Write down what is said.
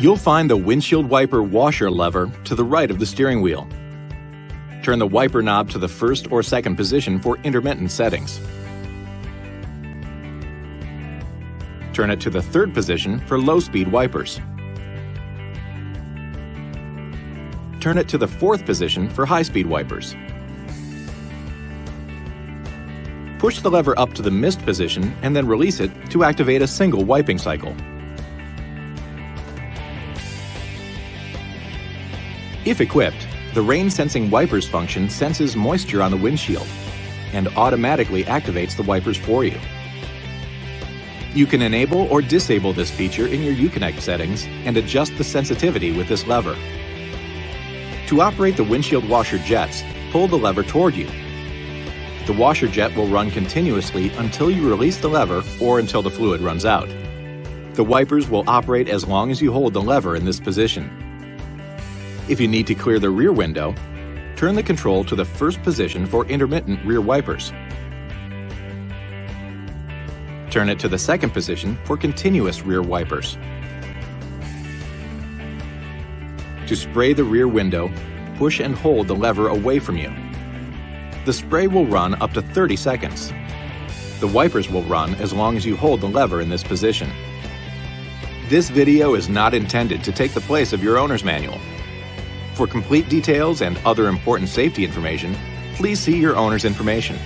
You'll find the windshield wiper washer lever to the right of the steering wheel. Turn the wiper knob to the first or second position for intermittent settings. Turn it to the third position for low-speed wipers. Turn it to the fourth position for high-speed wipers. Push the lever up to the mist position and then release it to activate a single wiping cycle. If equipped, the rain-sensing wipers function senses moisture on the windshield and automatically activates the wipers for you. You can enable or disable this feature in your Uconnect settings and adjust the sensitivity with this lever. To operate the windshield washer jets, pull the lever toward you. The washer jet will run continuously until you release the lever or until the fluid runs out. The wipers will operate as long as you hold the lever in this position. If you need to clear the rear window, turn the control to the first position for intermittent rear wipers. Turn it to the second position for continuous rear wipers. To spray the rear window, push and hold the lever away from you. The spray will run up to 30 seconds. The wipers will run as long as you hold the lever in this position. This video is not intended to take the place of your owner's manual. For complete details and other important safety information, please see your owner's information.